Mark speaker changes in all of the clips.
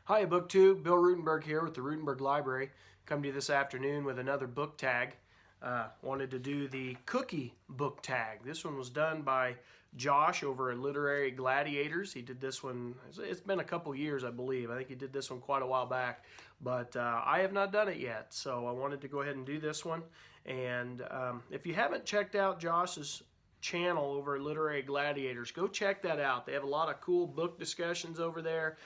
Speaker 1: Hi, BookTube. Bill Rutenberg here with the Rutenberg Library. Come to you this afternoon with another book tag. Wanted to do the cookie book tag. This one was done by Josh over at Literary Gladiators. He did this one, it's been a couple years, I believe. I think he did this one quite a while back, but I have not done it yet. So I wanted to go ahead and do this one. And if you haven't checked out Josh's channel over at Literary Gladiators, go check that out. They have a lot of cool book discussions over there,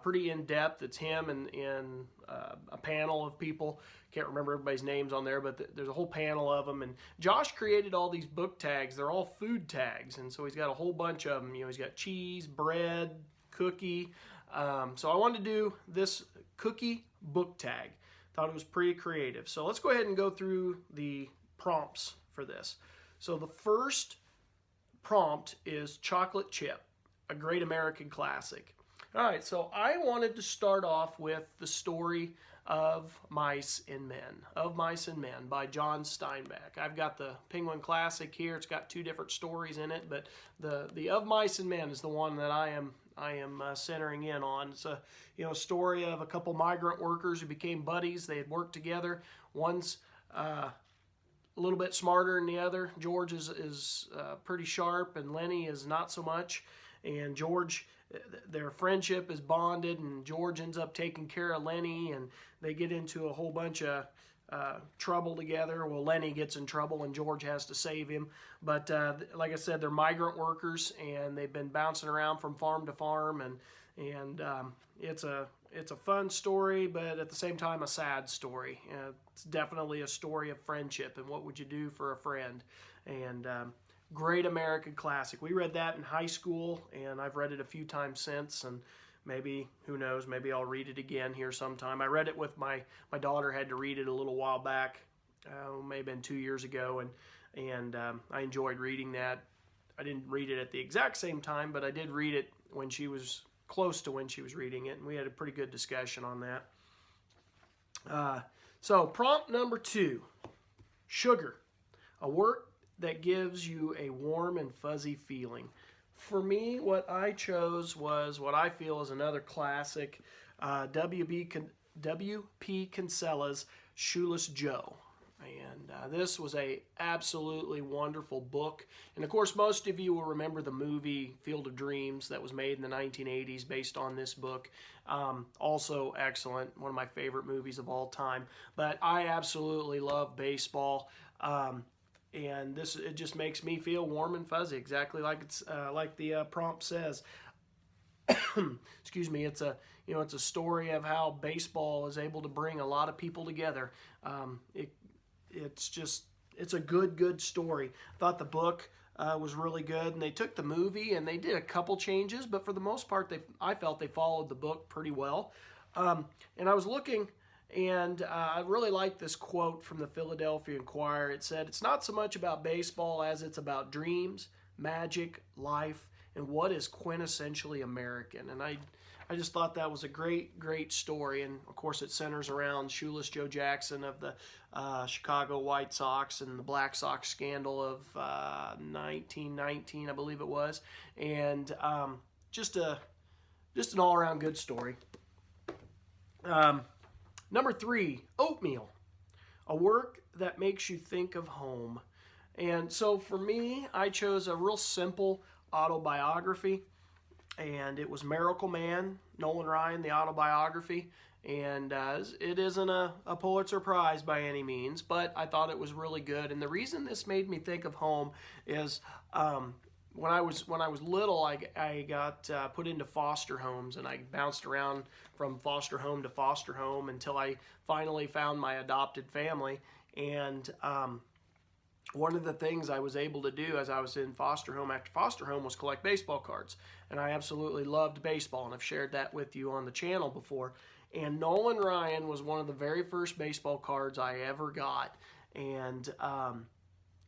Speaker 1: pretty in-depth. It's him and a panel of people. Can't remember everybody's names on there, but there's a whole panel of them. And Josh created all these book tags. They're all food tags, and so he's got a whole bunch of them. You know, he's got cheese, bread, cookie. So I wanted to do this cookie book tag. Thought it was pretty creative. So let's go ahead and go through the prompts for this. So the first prompt is chocolate chip, a great American classic. All right, so I wanted to start off with the story of Mice and Men by John Steinbeck. I've got the Penguin Classic here. It's got two different stories in it, but the Of Mice and Men is the one that I am centering in on. It's a story of a couple migrant workers who became buddies. They had worked together. One's a little bit smarter than the other. George is pretty sharp, and Lenny is not so much. And George, their friendship is bonded, and George ends up taking care of Lenny, and they get into a whole bunch of trouble together. Well, Lenny gets in trouble, and George has to save him. But like I said, they're migrant workers, and they've been bouncing around from farm to farm, and it's a fun story, but at the same time a sad story. It's definitely a story of friendship and what would you do for a friend. And great American classic. We read that in high school, and I've read it a few times since, and maybe, who knows, maybe I'll read it again here sometime. I read it with my daughter, had to read it a little while back, maybe been 2 years ago, and I enjoyed reading that. I didn't read it at the exact same time, but I did read it when she was close to when she was reading it, and we had a pretty good discussion on that. So prompt number 2, sugar, a work that gives you a warm and fuzzy feeling. For me, what I chose was what I feel is another classic, W.P. Kinsella's Shoeless Joe. And this was a absolutely wonderful book. And of course, most of you will remember the movie Field of Dreams that was made in the 1980s based on this book. Also excellent, one of my favorite movies of all time. But I absolutely love baseball. And it just makes me feel warm and fuzzy, exactly like it's like the prompt says. Excuse me. It's a story of how baseball is able to bring a lot of people together. It's a good story. I thought the book was really good, and they took the movie and they did a couple changes, but for the most part, I felt they followed the book pretty well. And I was looking, and I really liked this quote from the Philadelphia Inquirer. It said, "It's not so much about baseball as it's about dreams, magic, life, and what is quintessentially American." And I just thought that was a great story. And of course, it centers around Shoeless Joe Jackson of the Chicago White Sox and the Black Sox scandal of 1919, I believe it was. And just an all-around good story. Number 3, Oatmeal, a work that makes you think of home. And so for me, I chose a real simple autobiography, and it was Miracle Man, Nolan Ryan, the autobiography. And it isn't a Pulitzer Prize by any means, but I thought it was really good. And the reason this made me think of home is when I was little, I got put into foster homes, and I bounced around from foster home to foster home until I finally found my adopted family. And one of the things I was able to do as I was in foster home after foster home was collect baseball cards. And I absolutely loved baseball, and I've shared that with you on the channel before. And Nolan Ryan was one of the very first baseball cards I ever got. And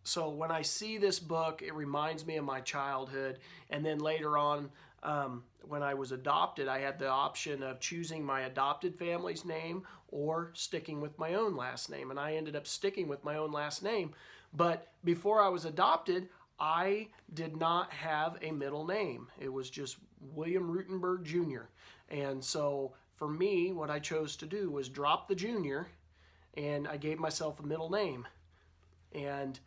Speaker 1: so when I see this book, it reminds me of my childhood. And then later on, when I was adopted, I had the option of choosing my adopted family's name or sticking with my own last name. And I ended up sticking with my own last name. But before I was adopted, I did not have a middle name. It was just William Rutenberg Jr. And so for me, what I chose to do was drop the junior, and I gave myself a middle name. And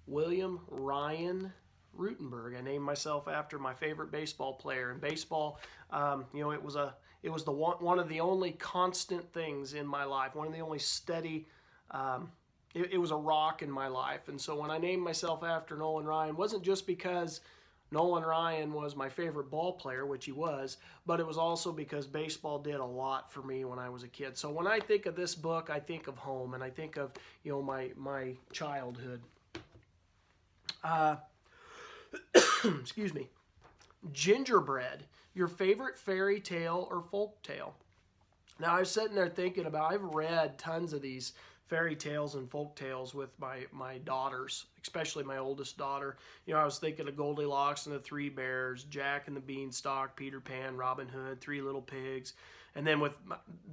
Speaker 1: William Ryan Rutenberg. I named myself after my favorite baseball player. In baseball, it was the one of the only constant things in my life, one of the only steady. It was a rock in my life, and so when I named myself after Nolan Ryan, it wasn't just because Nolan Ryan was my favorite ball player, which he was, but it was also because baseball did a lot for me when I was a kid. So when I think of this book, I think of home, and I think of my childhood. Excuse me. Gingerbread, your favorite fairy tale or folk tale? Now, I was sitting there thinking about, I've read tons of these fairy tales and folk tales with my daughters, especially my oldest daughter. I was thinking of Goldilocks and the Three Bears, Jack and the Beanstalk, Peter Pan, Robin Hood, Three Little Pigs. And then with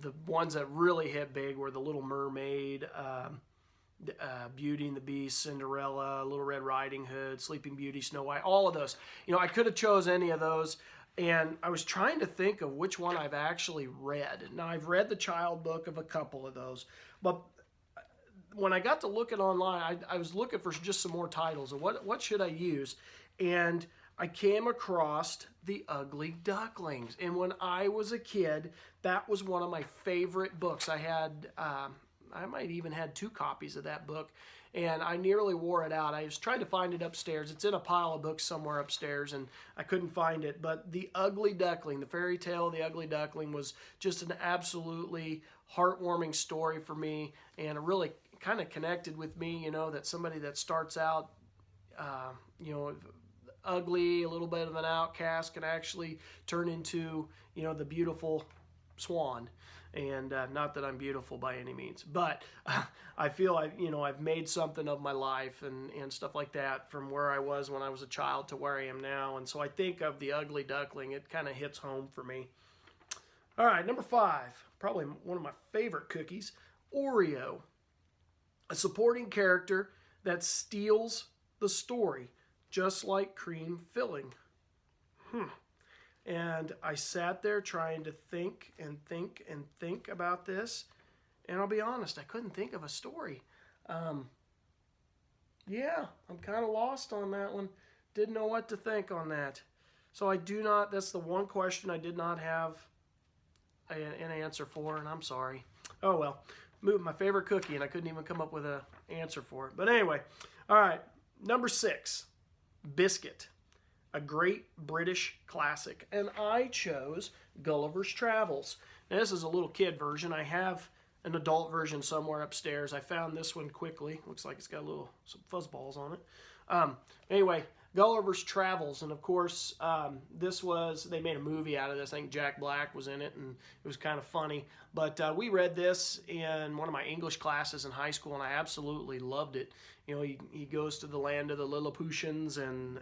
Speaker 1: the ones that really hit big were The Little Mermaid, Beauty and the Beast, Cinderella, Little Red Riding Hood, Sleeping Beauty, Snow White, all of those. I could have chose any of those, and I was trying to think of which one I've actually read. Now, I've read the child book of a couple of those, but when I got to looking online, I was looking for just some more titles of what should I use, and I came across The Ugly Ducklings. And when I was a kid, that was one of my favorite books. I had I might even had 2 copies of that book, and I nearly wore it out. I was trying to find it upstairs. It's in a pile of books somewhere upstairs, and I couldn't find it. But The Ugly Duckling, the fairy tale of The Ugly Duckling, was just an absolutely heartwarming story for me, and it really kind of connected with me, that somebody that starts out, ugly, a little bit of an outcast, can actually turn into, the beautiful swan. And not that I'm beautiful by any means, but I feel I've made something of my life and stuff like that from where I was when I was a child to where I am now. And so I think of The Ugly Duckling. It kind of hits home for me. All right, number 5, probably one of my favorite cookies, Oreo. A supporting character that steals the story, just like cream filling. And I sat there trying to think and think and think about this, and I'll be honest, I couldn't think of a story. Yeah, I'm kind of lost on that one. Didn't know what to think on that. So that's the one question I did not have an answer for, and I'm sorry. Oh well. My favorite cookie, and I couldn't even come up with an answer for it. But anyway, all right, number 6, Biscuit, a great British classic. And I chose Gulliver's Travels. Now, this is a little kid version. I have an adult version somewhere upstairs. I found this one quickly. Looks like it's got some fuzzballs on it. Anyway, Gulliver's Travels, and of course, they made a movie out of this. I think Jack Black was in it, and it was kind of funny. But we read this in one of my English classes in high school, and I absolutely loved it. He goes to the land of the Lilliputians, and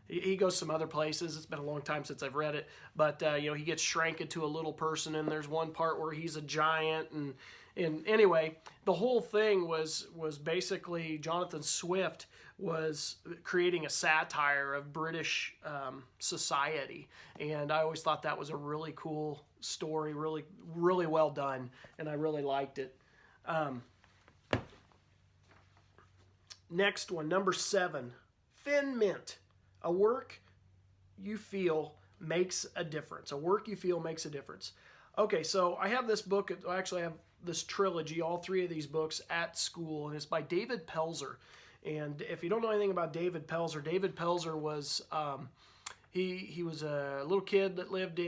Speaker 1: he goes some other places. It's been a long time since I've read it, but he gets shrank into a little person, and there's one part where he's a giant, and anyway, the whole thing was basically Jonathan Swift was creating a satire of British society, and I always thought that was a really cool story, really, really well done, and I really liked it. Next one, number 7, Thin Mint, a work you feel makes a difference. A work you feel makes a difference. Okay, so I have this book, actually I have this trilogy, all 3 of these books at school, and it's by David Pelzer. And if you don't know anything about David Pelzer was, he was a little kid that lived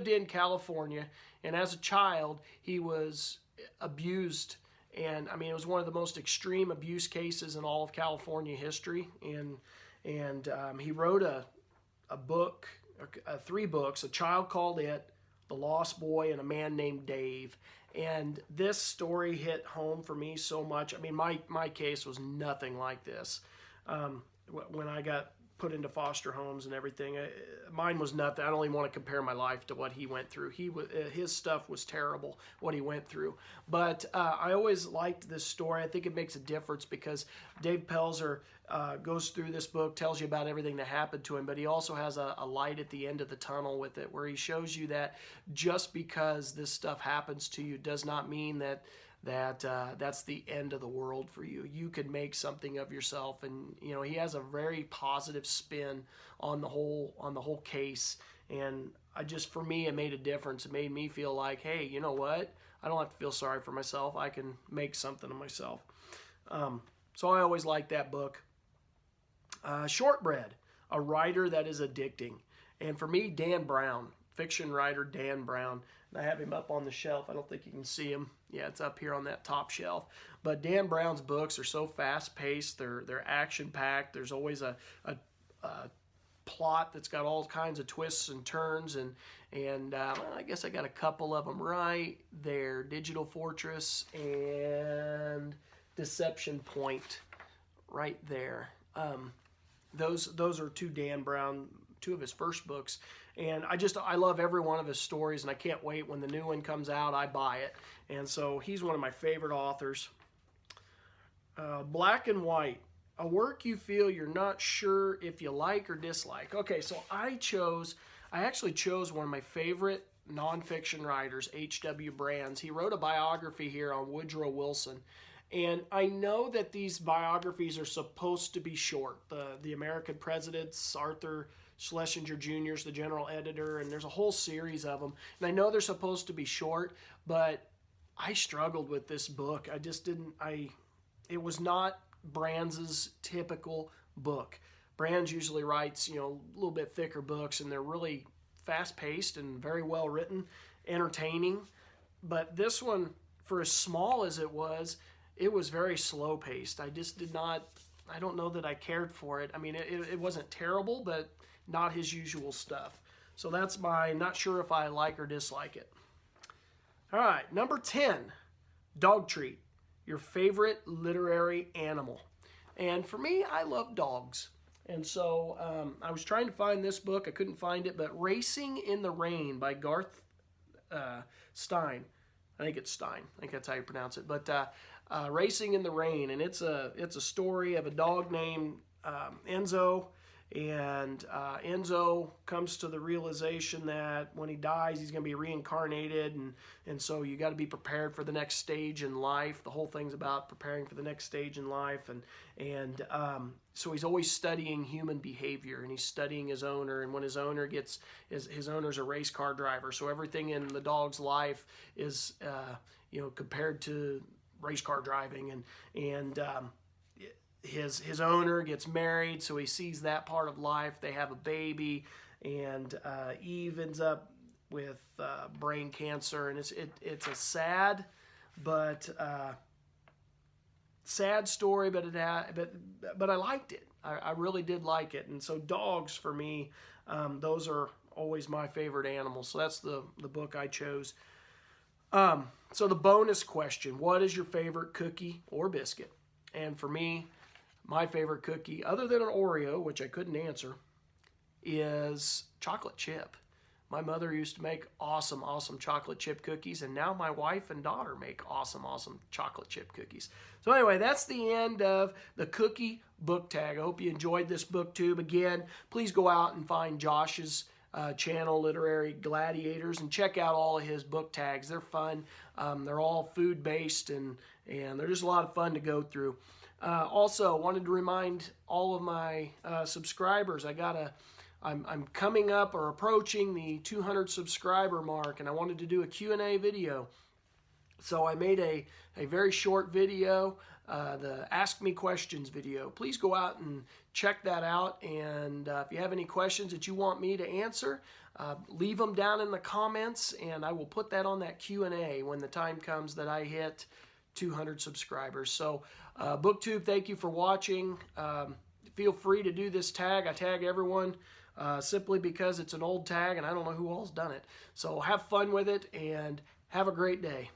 Speaker 1: in California, and as a child, he was abused. And I mean, it was one of the most extreme abuse cases in all of California history. And he wrote a book, 3 books, A Child Called It, The Lost Boy, and A Man Named Dave. And this story hit home for me so much. I mean, my case was nothing like this. When I got put into foster homes and everything. Mine was nothing. I don't even want to compare my life to what he went through. His stuff was terrible, what he went through. But I always liked this story. I think it makes a difference because Dave Pelzer goes through this book, tells you about everything that happened to him, but he also has a light at the end of the tunnel with it, where he shows you that just because this stuff happens to you does not mean that's the end of the world for you. You could make something of yourself, and you know, he has a very positive spin on the whole case. And for me, it made a difference. It made me feel like, hey, you know what? I don't have to feel sorry for myself. I can make something of myself. So I always liked that book. Shortbread, a writer that is addicting. And for me, Dan Brown, fiction writer Dan Brown. And I have him up on the shelf. I don't think you can see him. Yeah, it's up here on that top shelf. But Dan Brown's books are so fast-paced. They're action-packed. There's always a plot that's got all kinds of twists and turns. And I guess I got a couple of them right there. Digital Fortress and Deception Point right there. Those are two Dan Brown, two of his first books. And I love every one of his stories, and I can't wait when the new one comes out. I buy it. And so he's one of my favorite authors. Black and White, a work you feel you're not sure if you like or dislike. Okay, so I actually chose one of my favorite nonfiction writers, H.W. Brands. He wrote a biography here on Woodrow Wilson. And I know that these biographies are supposed to be short. The American Presidents, Arthur Schlesinger Jr. is the general editor, and there's a whole series of them. And I know they're supposed to be short, but I struggled with this book. It was not Brands' typical book. Brands usually writes, a little bit thicker books, and they're really fast-paced and very well written, entertaining. But this one, for as small as it was very slow-paced. I don't know that I cared for it. I mean, it wasn't terrible, but not his usual stuff. So that's my not sure if I like or dislike it. All right, number 10, dog treat, your favorite literary animal. And for me, I love dogs. And so I was trying to find this book. I couldn't find it, but Racing in the Rain by Garth Stein. I think it's Stein. I think that's how you pronounce it. But Racing in the Rain, and it's a story of a dog named Enzo. And Enzo comes to the realization that when he dies, he's going to be reincarnated, and so you got to be prepared for the next stage in life. The whole thing's about preparing for the next stage in life, and so he's always studying human behavior, and he's studying his owner. And when his owner his owner's a race car driver, so everything in the dog's life is compared to race car driving, and his owner gets married, so he sees that part of life. They have a baby, and Eve ends up with brain cancer, and it's a sad story, but I liked it. I really did like it. And so dogs for me, those are always my favorite animals. So that's the book I chose. So the bonus question: what is your favorite cookie or biscuit? And for me, my favorite cookie, other than an Oreo, which I couldn't answer, is chocolate chip. My mother used to make awesome chocolate chip cookies, and now my wife and daughter make awesome chocolate chip cookies. So anyway, that's the end of the cookie book tag. I hope you enjoyed this booktube. Again, please go out and find Josh's channel, Literary Gladiators, and check out all of his book tags. They're fun. They're all food-based, and they're just a lot of fun to go through. Also, wanted to remind all of my subscribers, I'm coming up or approaching the 200 subscriber mark, and I wanted to do a Q&A video. So I made a very short video, the Ask Me Questions video. Please go out and check that out, and if you have any questions that you want me to answer, leave them down in the comments, and I will put that on that Q&A when the time comes that I hit 200 subscribers. So BookTube, thank you for watching. Feel free to do this tag. I tag everyone simply because it's an old tag and I don't know who all's done it. So have fun with it and have a great day.